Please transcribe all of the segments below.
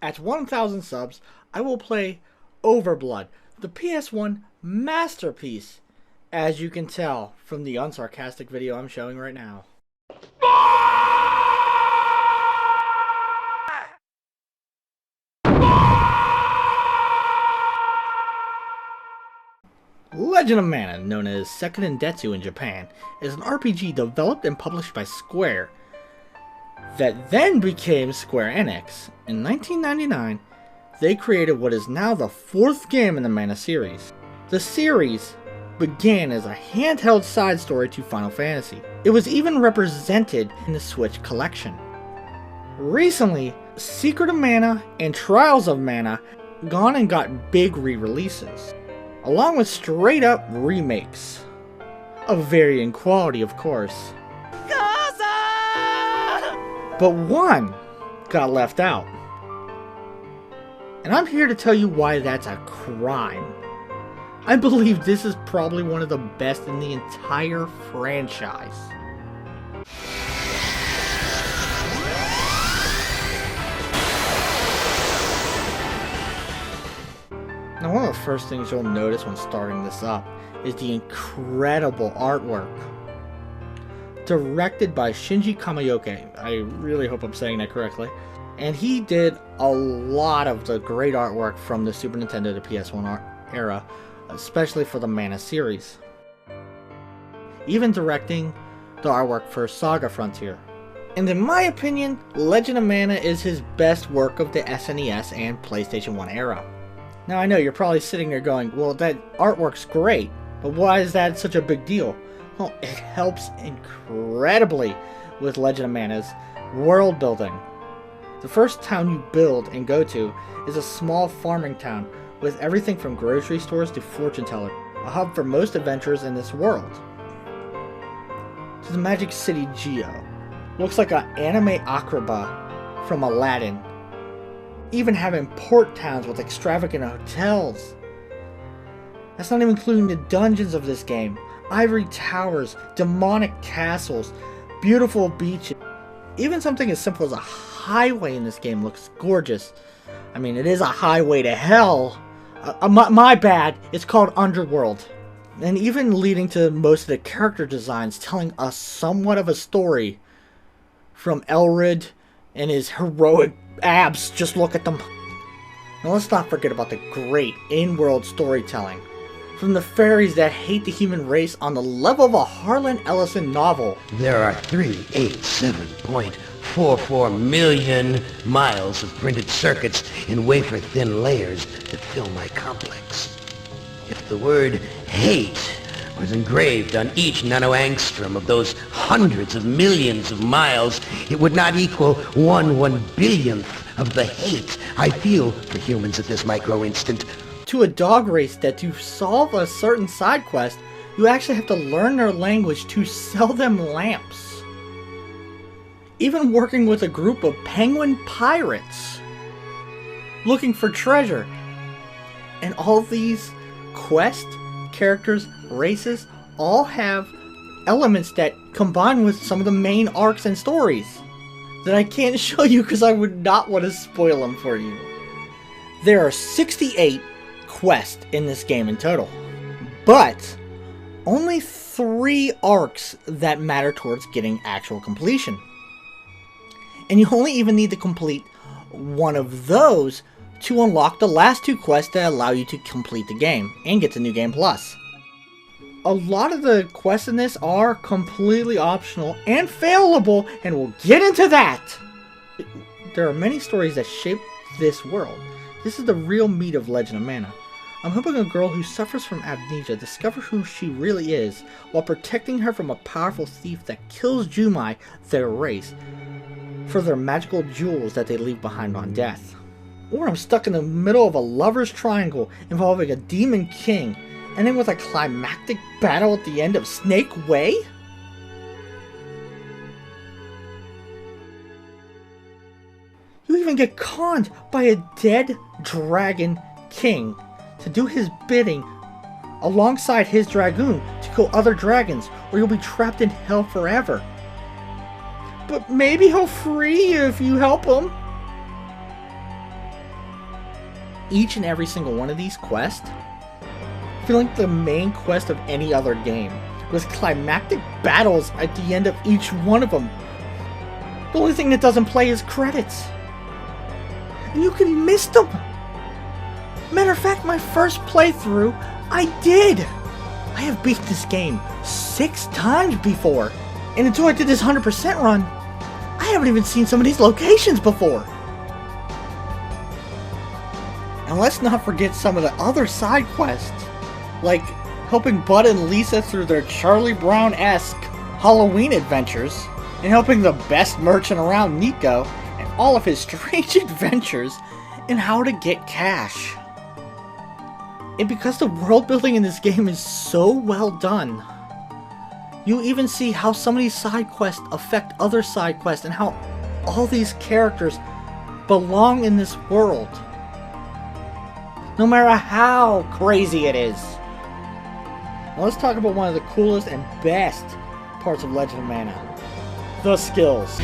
At 1,000 subs, I will play Overblood, the PS1 masterpiece, as you can tell from the unsarcastic video I'm showing right now. Legend of Mana, known as Sekken Densetsu in Japan, is an RPG developed and published by Square that then became Square Enix. In 1999, they created what is now the fourth game in the Mana series. The series began as a handheld side story to Final Fantasy. It was even represented in the Switch collection. Recently, Secret of Mana and Trials of Mana gone and got big re-releases, along with straight up remakes, of varying quality of course. But one got left out. And I'm here to tell you why that's a crime. I believe this is probably one of the best in the entire franchise. Now, one of the first things you'll notice when starting this up is the incredible artwork. Directed by Shinji Kamiyoke. I really hope I'm saying that correctly. And he did a lot of the great artwork from the Super Nintendo to PS1 era, especially for the Mana series. Even directing the artwork for Saga Frontier. And in my opinion, Legend of Mana is his best work of the SNES and PlayStation 1 era. Now I know you're probably sitting there going, well, that artwork's great, but why is that such a big deal? Well, it helps incredibly with Legend of Mana's world building. The first town you build and go to is a small farming town with everything from grocery stores to fortune teller, a hub for most adventurers in this world. To the magic city Geo. Looks like an anime Akraba from Aladdin. Even having port towns with extravagant hotels. That's not even including the dungeons of this game. Ivory towers, demonic castles, beautiful beaches. Even something as simple as a highway in this game looks gorgeous. I mean, it is a highway to hell. My bad, it's called Underworld. And even leading to most of the character designs telling us somewhat of a story. From Elrid and his heroic abs, just look at them. Now let's not forget about the great in-world storytelling. From the fairies that hate the human race on the level of a Harlan Ellison novel. There are 387.44 million miles of printed circuits in wafer-thin layers that fill my complex. If the word hate was engraved on each nanoangstrom of those hundreds of millions of miles, it would not equal 1/1 billionth of the hate I feel for humans at this micro-instant. To a dog race that to solve a certain side quest, you actually have to learn their language to sell them lamps. Even working with a group of penguin pirates looking for treasure. And all these quests, characters, races, all have elements that combine with some of the main arcs and stories that I can't show you because I would not want to spoil them for you. There are 68 quests in this game in total, but only 3 arcs that matter towards getting actual completion. And you only even need to complete one of those to unlock the last 2 quests that allow you to complete the game and get to New Game Plus. A lot of the quests in this are completely optional and failable, and we'll get into that! There are many stories that shape this world. This is the real meat of Legend of Mana. I'm hoping a girl who suffers from amnesia discovers who she really is, while protecting her from a powerful thief that kills Jumai, their race, for their magical jewels that they leave behind on death. Or I'm stuck in the middle of a lover's triangle involving a demon king, ending with a climactic battle at the end of Snake Way? You even get conned by a dead dragon king to do his bidding alongside his dragoon to kill other dragons, or you'll be trapped in hell forever. But maybe he'll free you if you help him. each and every single one of these quests feel like the main quest of any other game, with climactic battles at the end of each one of them. The only thing that doesn't play is credits. And you can miss them! Matter of fact, my first playthrough, I did! I have beat this game 6 times before, and until I did this 100% run, I haven't even seen some of these locations before. And let's not forget some of the other side quests, like helping Bud and Lisa through their Charlie Brown-esque Halloween adventures, and helping the best merchant around, Nico, and all of his strange adventures in how to get cash. And because the world building in this game is so well done, you even see how some of these side quests affect other side quests and how all these characters belong in this world, no matter how crazy it is. Now let's talk about one of the coolest and best parts of Legend of Mana: the skills.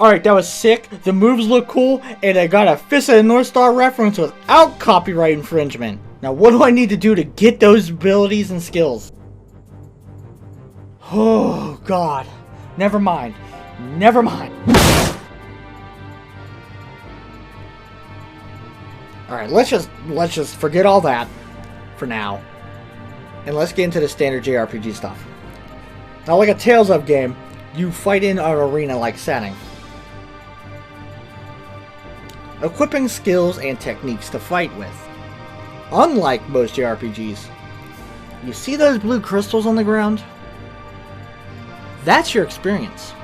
Alright, that was sick, the moves look cool, and I got a Fist of the North Star reference without copyright infringement. Now what do I need to do to get those abilities and skills? Oh god. Never mind. Never mind. Alright, let's just forget all that for now. And let's get into the standard JRPG stuff. Now, like a Tales of game, you fight in an arena-like setting, equipping skills and techniques to fight with. Unlike most JRPGs, you see those blue crystals on the ground? That's your experience.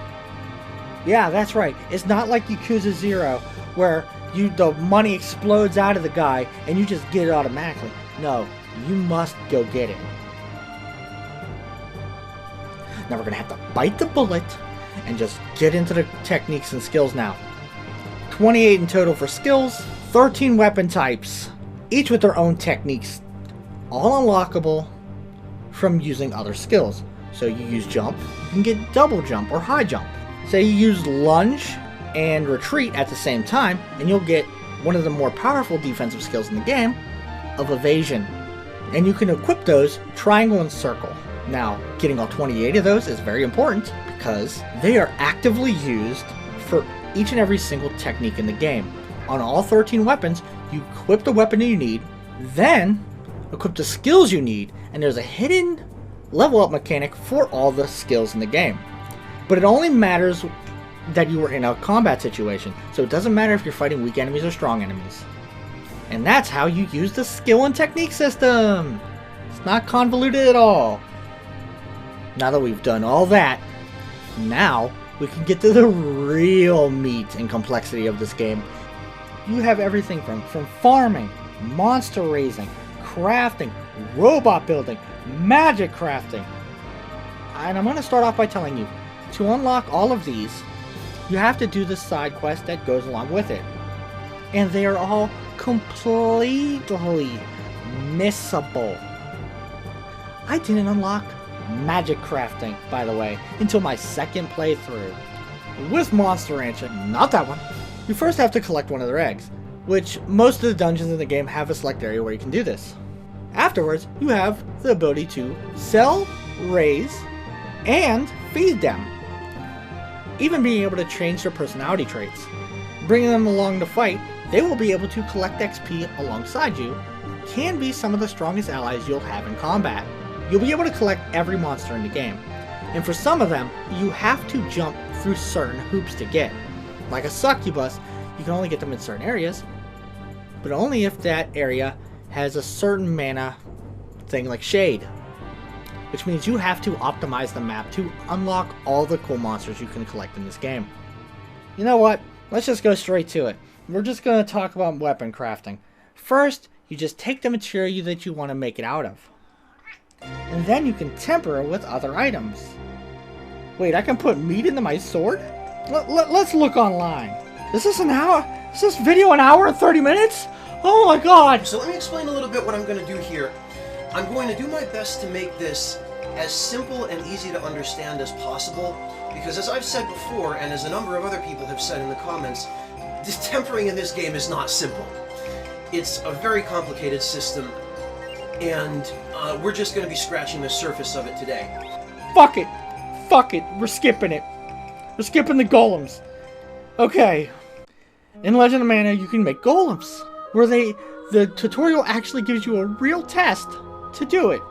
Yeah, that's right. It's not like Yakuza 0, where the money explodes out of the guy and you just get it automatically. No, you must go get it. Now we're gonna have to bite the bullet and just get into the techniques and skills now. 28 in total for skills, 13 weapon types, each with their own techniques, all unlockable from using other skills. So you use jump, you can get double jump or high jump. Say you use lunge and retreat at the same time, and you'll get one of the more powerful defensive skills in the game, of evasion. And you can equip those triangle and circle. Now, getting all 28 of those is very important because they are actively used for each and every single technique in the game. On all 13 weapons, you equip the weapon you need, then equip the skills you need, and there's a hidden level up mechanic for all the skills in the game. But it only matters that you are in a combat situation, so it doesn't matter if you're fighting weak enemies or strong enemies. And that's how you use the skill and technique system! It's not convoluted at all. Now that we've done all that, now we can get to the real meat and complexity of this game. You have everything from farming, monster raising, crafting, robot building, magic crafting. And I'm going to start off by telling you, to unlock all of these, you have to do the side quest that goes along with it. And they are all completely missable. I didn't unlock magic crafting, by the way, until my second playthrough with Monster Rancher, not that one. You first have to collect one of their eggs, which most of the dungeons in the game have a select area where you can do this. Afterwards, you have the ability to sell, raise, and feed them, even being able to change their personality traits. Bringing them along to fight, they will be able to collect XP alongside you, can be some of the strongest allies you'll have in combat. You'll be able to collect every monster in the game, and for some of them, you have to jump through certain hoops to get. Like a succubus, you can only get them in certain areas, but only if that area has a certain mana thing like shade, which means you have to optimize the map to unlock all the cool monsters you can collect in this game. You know what? Let's just go straight to it. We're just going to talk about weapon crafting. First, you just take the material that you want to make it out of, and then you can temper it with other items. Wait, I can put meat into my sword? Let's look online. Is this an hour? Is this video an hour and 30 minutes? Oh my god! So let me explain a little bit what I'm going to do here. I'm going to do my best to make this as simple and easy to understand as possible, because as I've said before, and as a number of other people have said in the comments, this tempering in this game is not simple. It's a very complicated system, and we're just going to be scratching the surface of it today. Fuck it! Fuck it! We're skipping it! We're skipping the golems! Okay. In Legend of Mana, you can make golems, where the tutorial actually gives you a real test to do it.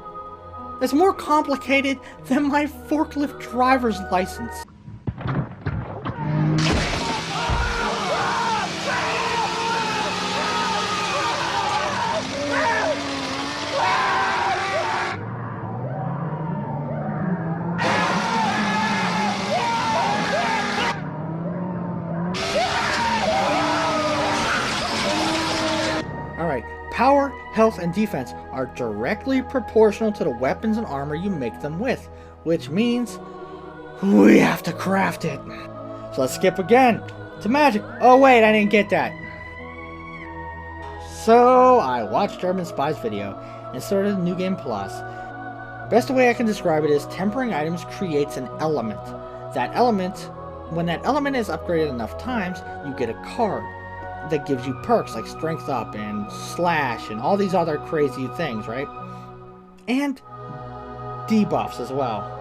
It's more complicated than my forklift driver's license. Alright, power, health, and defense are directly proportional to the weapons and armor you make them with, which means we have to craft it. So let's skip again to magic. Oh wait, I didn't get that. So I watched Urban Spy's video and started New Game Plus. Best way I can describe it is tempering items creates an element. That element, when that element is upgraded enough times, you get a card that gives you perks like strength up and slash and all these other crazy things, right? And debuffs as well.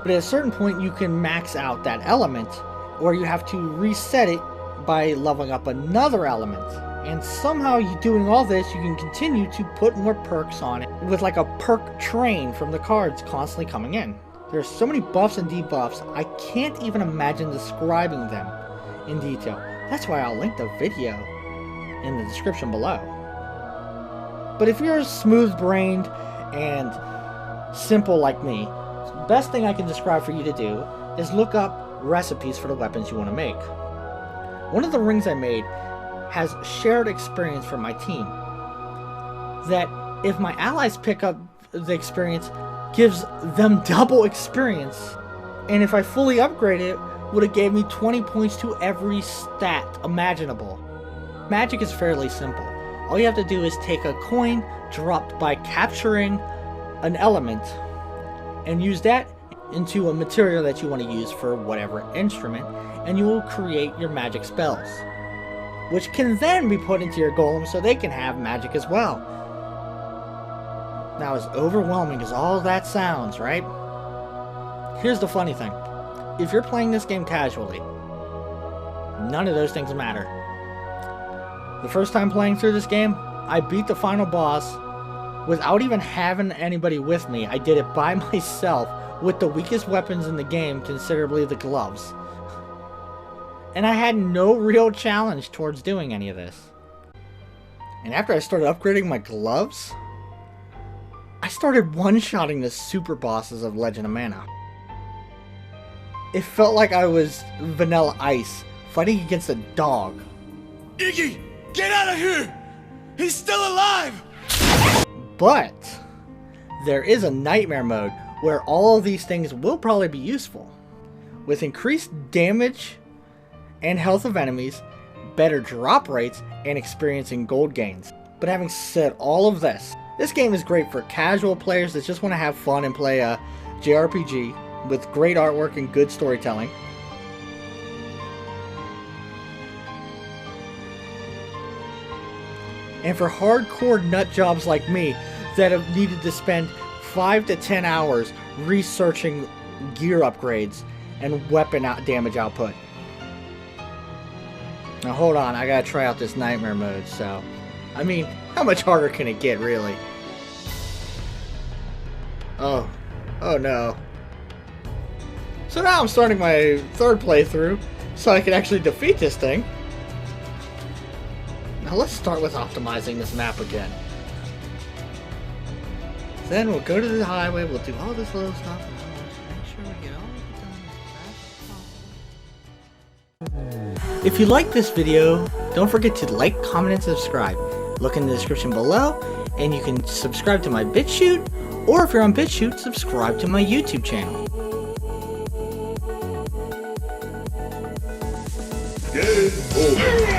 But at a certain point you can max out that element, or you have to reset it by leveling up another element. And somehow you doing all this, you can continue to put more perks on it with like a perk train from the cards constantly coming in. There's so many buffs and debuffs, I can't even imagine describing them in detail. That's why I'll link the video in the description below. But if you're smooth-brained and simple like me, the best thing I can describe for you to do is look up recipes for the weapons you want to make. One of the rings I made has shared experience from my team, that if my allies pick up the experience, gives them double experience, and if I fully upgrade it, would have gave me 20 points to every stat imaginable. Magic is fairly simple. All you have to do is take a coin dropped by capturing an element and use that into a material that you want to use for whatever instrument, and you will create your magic spells, which can then be put into your golem so they can have magic as well. Now, as overwhelming as all that sounds, right? Here's the funny thing. If you're playing this game casually, none of those things matter. The first time playing through this game, I beat the final boss without even having anybody with me. I did it by myself with the weakest weapons in the game, considerably the gloves. And I had no real challenge towards doing any of this. And after I started upgrading my gloves, I started one-shotting the super bosses of Legend of Mana. It felt like I was Vanilla Ice, fighting against a dog. Iggy, get out of here! He's still alive! But there is a nightmare mode where all of these things will probably be useful. With increased damage and health of enemies, better drop rates, and experiencing gold gains. But having said all of this game is great for casual players that just want to have fun and play a JRPG with great artwork and good storytelling. And for hardcore nut jobs like me that have needed to spend 5 to 10 hours researching gear upgrades and weapon damage output. Now hold on, I gotta try out this nightmare mode, so... I mean, how much harder can it get, really? Oh. Oh no. So now I'm starting my third playthrough, so I can actually defeat this thing. Now let's start with optimizing this map again. Then we'll go to the highway, we'll do all this little stuff, and make sure we get all of it done as fast as possible. If you like this video, don't forget to like, comment, and subscribe. Look in the description below, and you can subscribe to my BitChute, or if you're on BitChute, subscribe to my YouTube channel. Game over.